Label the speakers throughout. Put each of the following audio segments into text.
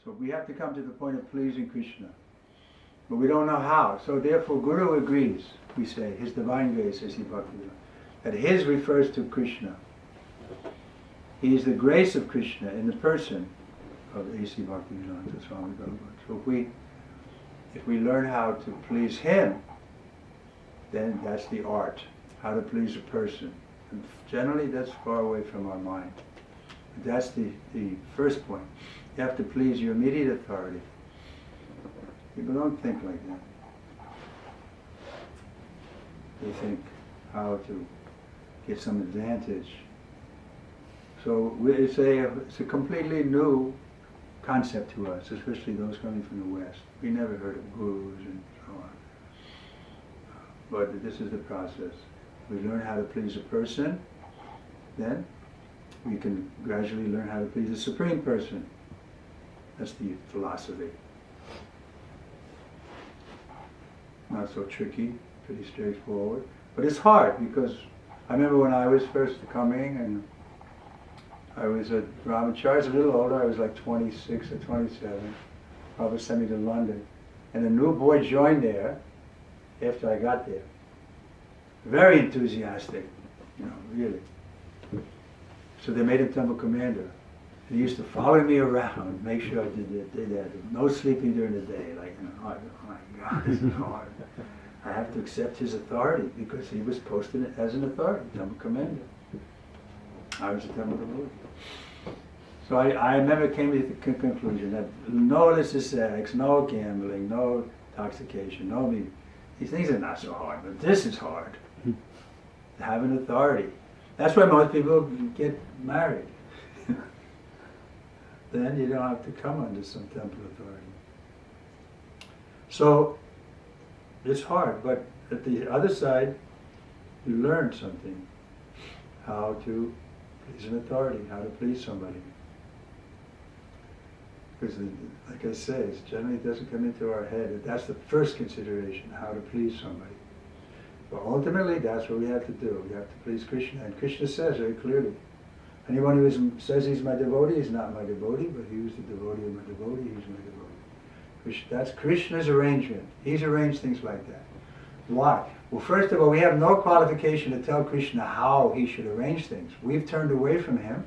Speaker 1: So we have to come to the point of pleasing Krishna. But we don't know how. So therefore Guru agrees, we say, His Divine Grace, says Bhaktivedanta, that His refers to Krishna. He is the grace of Krishna in the person of A.C. Bhaktivedanta Swami Prabhupada. So if we learn how to please Him, then that's the art, how to please a person. And generally that's far away from our mind. But that's the first point. You have to please your immediate authority. People don't think like that. They think how to get some advantage. So it's a completely new concept to us, especially those coming from the West. We never heard of gurus and so on. But this is the process. We learn how to please a person, then we can gradually learn how to please the Supreme Person. That's the philosophy. Not so tricky, pretty straightforward. But it's hard because I remember when I was first coming and I was at Brahmachari, I was a little older, I was like 26 or 27. Prabhupada sent me to London. And a new boy joined there after I got there. Very enthusiastic, really. So they made him temple commander. And he used to follow me around, make sure I did that. No sleeping during the day. Like, oh my God, this is hard. I have to accept his authority because he was posted as an authority, temple commander. I was a temple commander. So I remember came to the conclusion that no illicit sex, no gambling, no intoxication, no meat. These things are not so hard, but this is hard. To have an authority. That's why most people get married. Then you don't have to come under some temple authority. So it's hard, but at the other side, you learn something. How to please an authority, how to please somebody. Because, like I say, it generally doesn't come into our head. That's the first consideration, how to please somebody. But ultimately, that's what we have to do. We have to please Krishna. And Krishna says very clearly, anyone who says he's my devotee is not my devotee, but he was the devotee of my devotee, he's my devotee. That's Krishna's arrangement. He's arranged things like that. Why? Well, first of all, we have no qualification to tell Krishna how he should arrange things. We've turned away from him.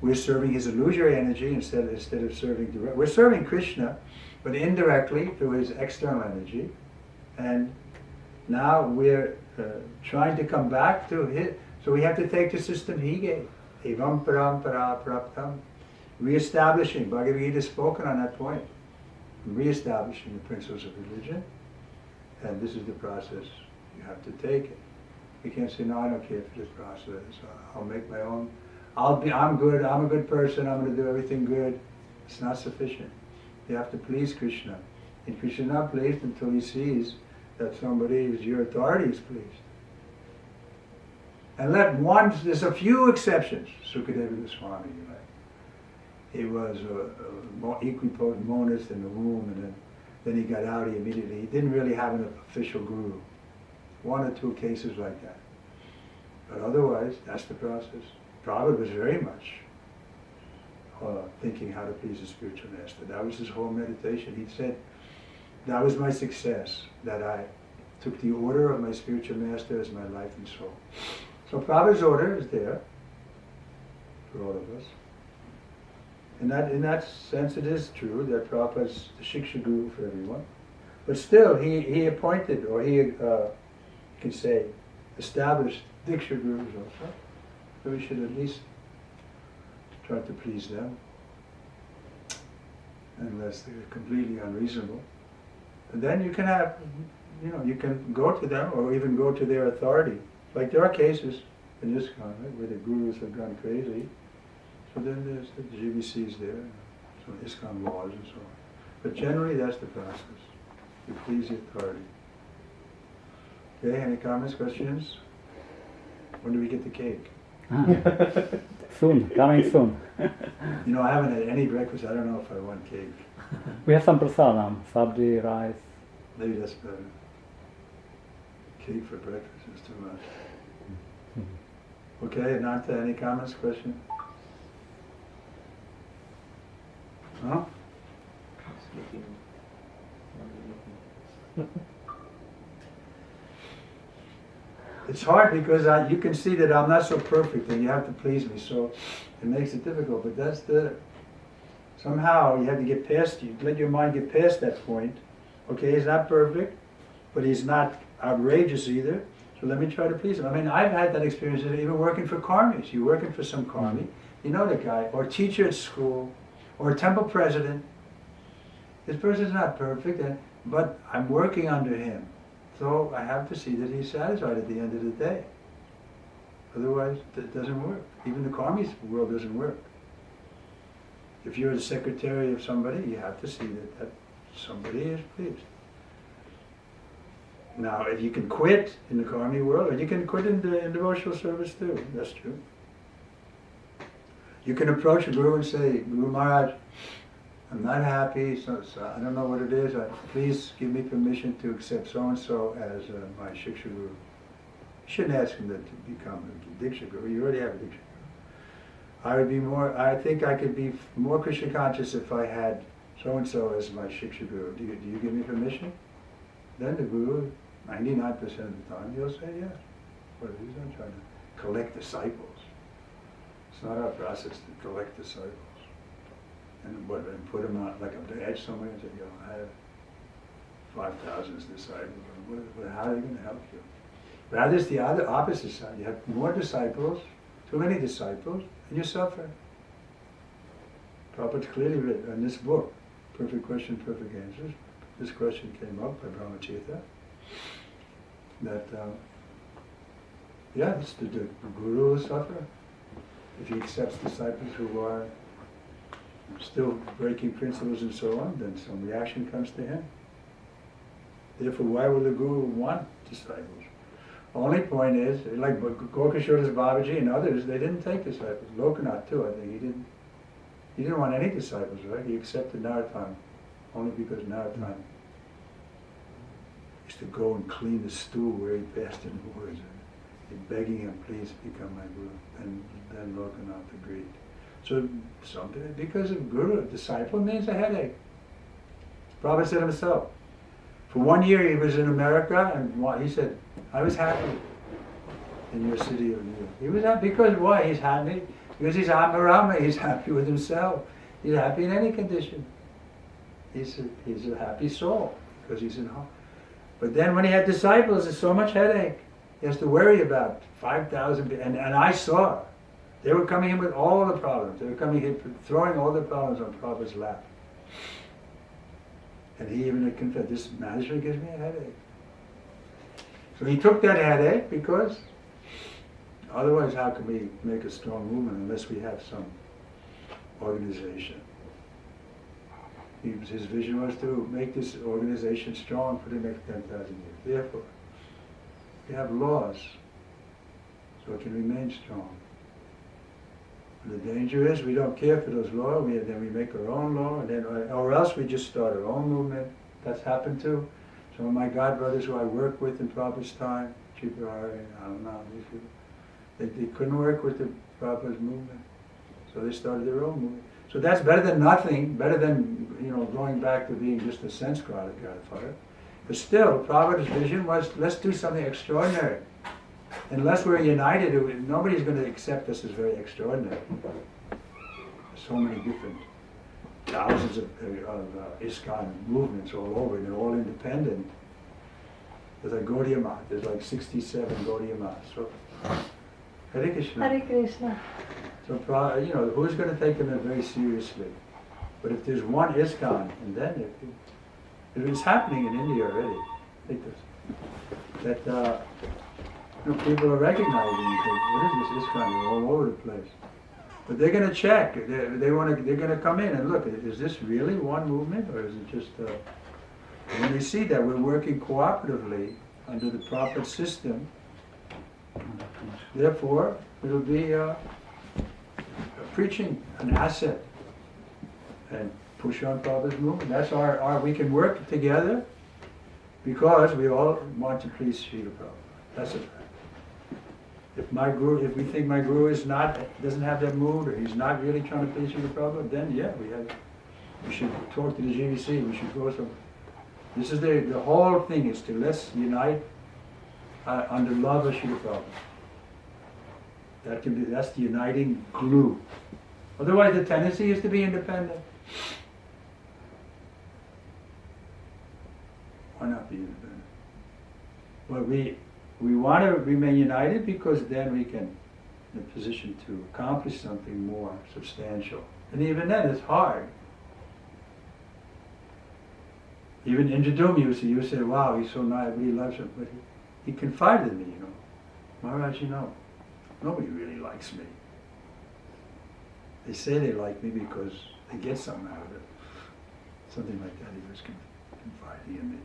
Speaker 1: We're serving his illusory energy instead of serving direct. We're serving Krishna, but indirectly through his external energy. And now we're trying to come back to his. So we have to take the system he gave. Evam parampara praptam. Reestablishing. Bhagavad Gita has spoken on that point. Reestablishing the principles of religion. And this is the process. You have to take it. You can't say, no, I don't care for this process. I'll make my own. I'm good. I'm a good person. I'm going to do everything good. It's not sufficient. You have to please Krishna. And Krishna is not pleased until he sees that somebody who's your authority is pleased. And there's a few exceptions. Sukadeva Goswami, he was a equipotent monist in the womb, and then he got out, he didn't really have an official guru. One or two cases like that. But otherwise, that's the process. Prabhupada was very much thinking how to please the spiritual master. That was his whole meditation. He said, that was my success, that I took the order of my spiritual master as my life and soul. So Prabhupada's order is there for all of us. In that sense, it is true that Prabhupada's the Shiksha Guru for everyone. But still, he appointed, or he can say, established Diksha Gurus also. So we should at least try to please them, unless they're completely unreasonable. And then you can have, you can go to them, or even go to their authority. Like there are cases in ISKCON, right, where the gurus have gone crazy. So then there's the GBCs there, so ISKCON laws and so on. But generally that's the process. You please the authority. Okay, any comments, questions? When do we get the cake?
Speaker 2: Soon, coming soon.
Speaker 1: I haven't had any breakfast. I don't know if I want cake.
Speaker 2: We have some prasadam, sabji, rice.
Speaker 1: Maybe that's better. Cake for breakfast is too much. Okay, Ananta, any comments, questions? Huh? It's hard because you can see that I'm not so perfect and you have to please me, so it makes it difficult. But that's somehow you have to get past, you let your mind get past that point. Okay, he's not perfect, but he's not outrageous either, so let me try to please him. I mean, I've had that experience even working for karmis. You're working for some karmi, you know the guy, or teacher at school, or a temple president. This person's not perfect, but I'm working under him. So I have to see that he's satisfied at the end of the day. Otherwise, it doesn't work. Even the karmi's world doesn't work. If you're the secretary of somebody, you have to see that somebody is pleased. Now, if you can quit in the karmi world, or you can quit in devotional service too, that's true. You can approach a guru and say, Guru Maharaj, I'm not happy, so I don't know what it is. Please give me permission to accept so-and-so as my Shiksha Guru. You shouldn't ask him to become a Diksha Guru. You already have a Diksha Guru. I think I could be more Krishna conscious if I had so-and-so as my Shiksha Guru. Do you give me permission? Then the Guru, 99% of the time, he'll say yes. But he's not trying to collect disciples. It's not our process to collect disciples. And put them on like a badge somewhere and say, I have 5,000 disciples. How are they going to help you? Rather, it's the opposite side. You have more disciples, too many disciples, and you suffer. Prabhupada clearly written in this book, Perfect Question, Perfect Answers. This question came up by Brahmacharya. That, the Guru will suffer if he accepts disciples who are still breaking principles and so on, then some reaction comes to him. Therefore, why would the Guru want disciples? The only point is, like Gokashodas Babaji and others, they didn't take disciples. Lokanath too, I think, he didn't want any disciples, right? He accepted Narottam only because Narottam used to go and clean the stool where he passed in the woods, and begging him, please become my Guru. And then Lokanath agreed. So something, because of Guru, disciple means a headache. Prabhupada said himself. For 1 year he was in America, and he said, I was happy in your city of New York. He was happy because why? He's happy because he's Atmarama. He's happy with himself. He's happy in any condition. He's a happy soul because he's in home. But then when he had disciples, there's so much headache. He has to worry about 5,000, and I saw. They were coming in with all the problems. They were coming in, throwing all the problems on Prabhupada's lap. And he even had confessed, this management gives me a headache. So he took that headache because otherwise how can we make a strong movement unless we have some organization? His vision was to make this organization strong for the next 10,000 years. Therefore, we have laws so it can remain strong. The danger is we don't care for those laws, then we make our own law, or else we just start our own movement. That's happened too. Some of my godbrothers who I worked with in Prabhupada's time, Trivikrama, I don't know, these people, they couldn't work with the Prabhupada's movement. So they started their own movement. So that's better than nothing, better than going back to being just a sense gratifier. But still, Prabhupada's vision was, let's do something extraordinary. Unless we're united, nobody's going to accept us as very extraordinary. So many different, thousands of ISKCON movements all over, and they're all independent. There's like Gaudiya Math, there's like 67 Gaudiya Maths. So, Hare Krishna.
Speaker 3: Hare Krishna.
Speaker 1: So, who's going to take them very seriously? But if there's one ISKCON, and then it's happening in India already. Take this. That people are recognizing what is this ISKCON? They're all over the place. But they're going to check. They're going to come in and look. Is this really one movement, or is it just? And when they see that we're working cooperatively under the proper system, therefore it'll be preaching an asset and push on Prabhupada's movement. That's our. We can work together because we all want to please Srila Prabhupada. That's a fact. If we think my guru doesn't have that mood, or he's not really trying to please Srila Prabhupada, then yeah, We should talk to the GVC. We should go some. This is the whole thing is to let's unite under love of Srila Prabhupada. That's the uniting glue. Otherwise, the tendency is to be independent. Why not be independent? Well, we want to remain united because then we can in a position to accomplish something more substantial. And even then, it's hard. Even Indradyumna you say, wow, he's so nice, he loves him. But he confided in me, Maharaj, nobody really likes me. They say they like me because they get something out of it. Something like that, he was confiding in me.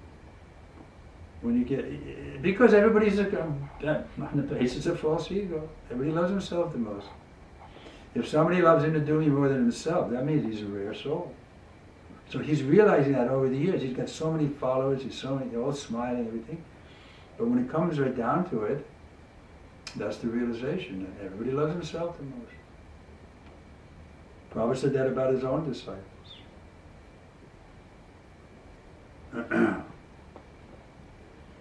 Speaker 1: When you get, because everybody's on the basis of false ego. Everybody loves himself the most. If somebody loves Indradyumna more than himself, that means he's a rare soul. So he's realizing that over the years. He's got so many followers, they're all smiling and everything. But when it comes right down to it, that's the realization that everybody loves himself the most. Prabhupada said that about his own disciples.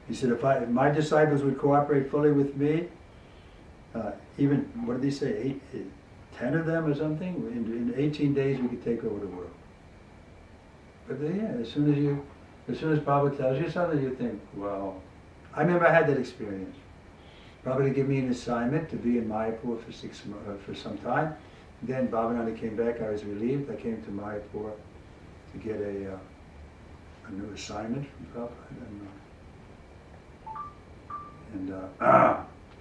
Speaker 1: He said, if my disciples would cooperate fully with me, even, what did he say, 10 of them or something, in 18 days we could take over the world. But then, as soon as Prabhupada tells you something, you think, well, I remember I had that experience. Prabhupada gave me an assignment to be in Mayapur for some time. Then Bhavananda came back, I was relieved. I came to Mayapur to get a new assignment from Prabhupada.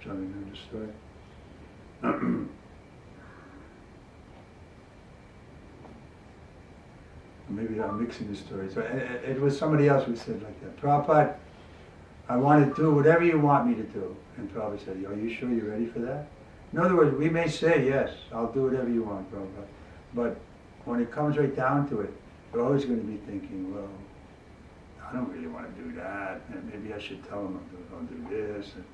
Speaker 1: Swami knew the story. Maybe I'm mixing the stories. So it was somebody else who said like that. Prabhupada, I want to do whatever you want me to do. And Prabhupada said, are you sure you're ready for that? In other words, we may say, yes, I'll do whatever you want, Prabhupada. But when it comes right down to it, you're always going to be thinking, well, I don't really want to do that. And maybe I should tell him I'll do this. And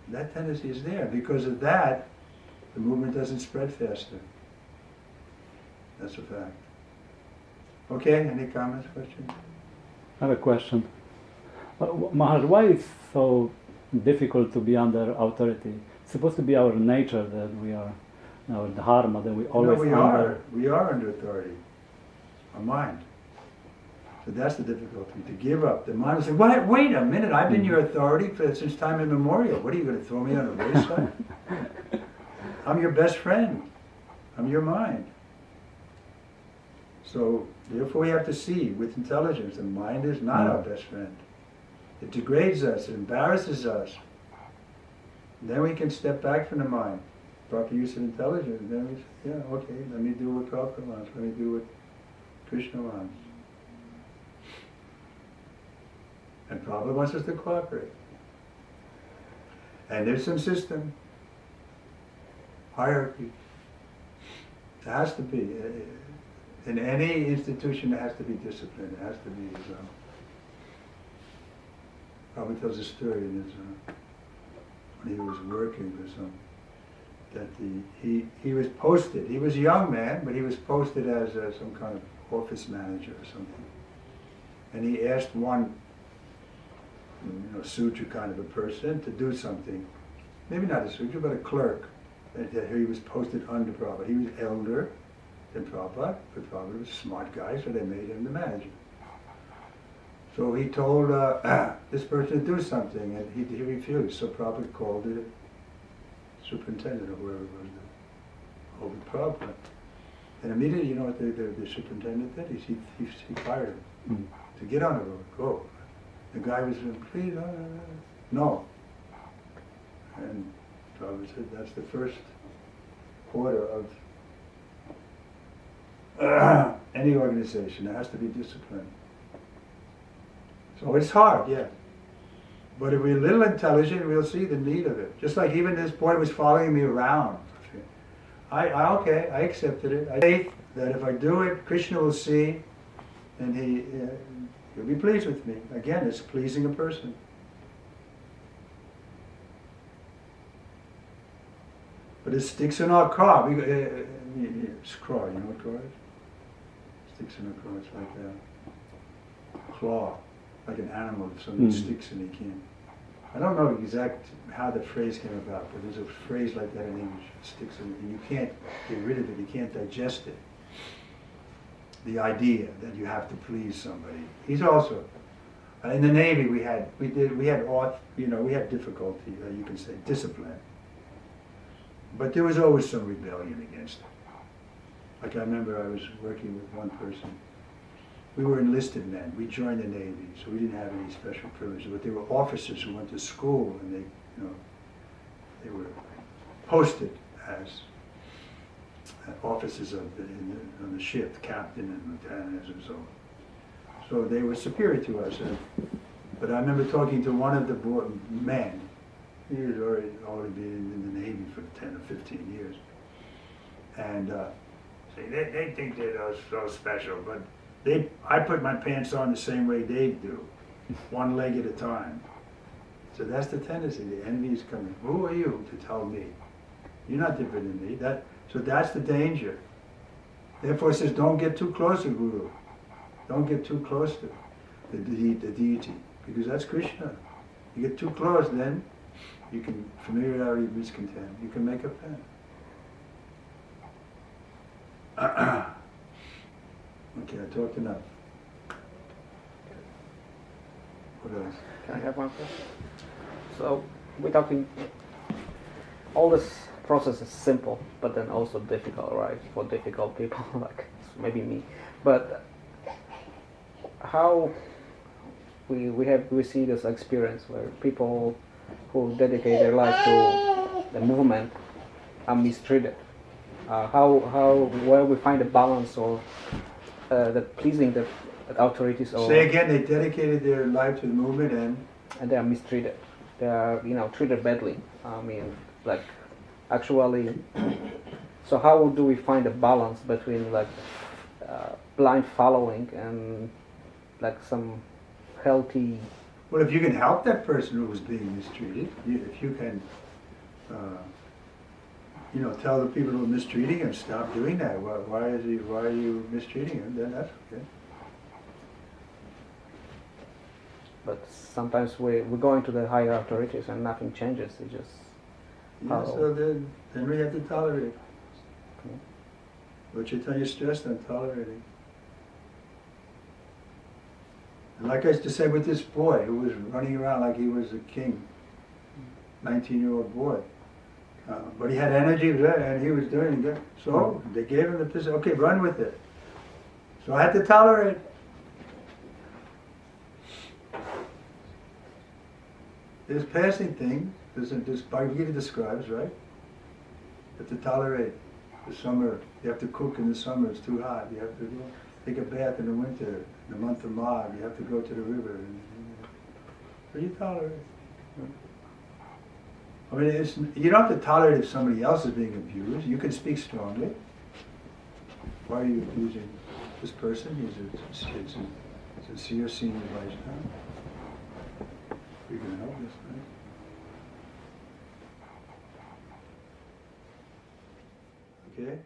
Speaker 1: that tendency is there. Because of that, the movement doesn't spread faster. That's a fact. Okay, any comments, questions?
Speaker 2: I have a question. Maharaj, why is it so difficult to be under authority? It's supposed to be our nature that we are, our dharma, that we always
Speaker 1: We are under authority. Our mind. So that's the difficulty, to give up. The mind will say, wait a minute, I've been your authority since time immemorial. What are you going to throw me on a wayside? I'm your best friend. I'm your mind. So, therefore we have to see with intelligence, the mind is not our best friend. It degrades us, it embarrasses us. Then we can step back from the mind. Proper use of intelligence. Then we say, yeah, okay, let me do what Prabhupada wants, let me do what Krishna wants. And Prabhupada wants us to cooperate. And there's some system, hierarchy. There has to be. In any institution, there has to be discipline. There has to be. Prabhupada tells a story in his, when he was working for some, that he was posted. He was a young man, but he was posted as some kind of office manager or something. And he asked one, sutra kind of a person to do something. Maybe not a sutra, but a clerk. That he was posted under Prabhupada. He was elder than Prabhupada, but Prabhupada was a smart guy, so they made him the manager. So he told this person to do something, and he refused. So Prabhupada called the superintendent, or whoever it was, over Prabhupada. And immediately, you know what the superintendent did? He fired him. To get on the road, go. The guy was please, no. And Prabhupada said, that's the first order of any organization. There has to be discipline. So it's hard, yeah. But if we're a little intelligent, we'll see the need of it. Just like even this boy was following me around. I accepted it. I faith that if I do it, Krishna will see, and he'll be pleased with me. Again, it's pleasing a person. But it sticks in our car. It's craw, you know what craw is? sticks in across like a claw, like an animal. If somebody sticks and they can't. I don't know exact how the phrase came about, but there's a phrase like that in English. Sticks in, and you can't get rid of it. You can't digest it. The idea that you have to please somebody. He's also in the Navy. We had difficulty. You can say discipline, but there was always some rebellion against it. Like I remember, I was working with one person. We were enlisted men. We joined the Navy, so we didn't have any special privileges. But there were officers who went to school, and they were posted as officers on the ship, captain and lieutenant and so on. So they were superior to us. But I remember talking to one of the men. He had already been in the Navy for 10 or 15 years. And saying, they think they're so special, but I put my pants on the same way they do, one leg at a time. So that's the tendency. The envy is coming. Who are you to tell me? You're not different than me. So that's the danger. Therefore it says, don't get too close to Guru. Don't get too close to the deity, because that's Krishna. You get too close, then you can familiarity with discontent. You can make offense. Okay, I talked enough. What else?
Speaker 3: Can I have one question? So we're talking, all this process is simple, but then also difficult, right? For difficult people like maybe me. But how we see this experience where people who dedicate their life to the movement are mistreated. Where we find a balance or the pleasing the authorities, or
Speaker 1: say again, they dedicated their life to the movement
Speaker 3: and they are mistreated. They are treated badly. I mean, like actually. So how do we find a balance between like blind following and like some healthy?
Speaker 1: Well, if you can help that person who was being mistreated, if you can, tell the people who are mistreating him, stop doing that. Why are you mistreating him? Then that's okay.
Speaker 3: But sometimes we're going to the higher authorities and nothing changes. It just
Speaker 1: so then we have to tolerate. Okay. But you're stressed on tolerating. And like I used to say with this boy who was running around like he was a king, 19-year-old boy. But he had energy and he was doing it. So they gave him the position. Okay, run with it. So I had to tolerate. There's passing things. This Bhagavad Gita describes, right? You have to tolerate. The summer, you have to cook in the summer, it's too hot. You have to take a bath in the winter. In the month of Magh, you have to go to the river. So you tolerate. I mean, you don't have to tolerate if somebody else is being abused. You can speak strongly. Why are you abusing this person? He's a sincere senior Vaishnava. We can help this, right? Okay?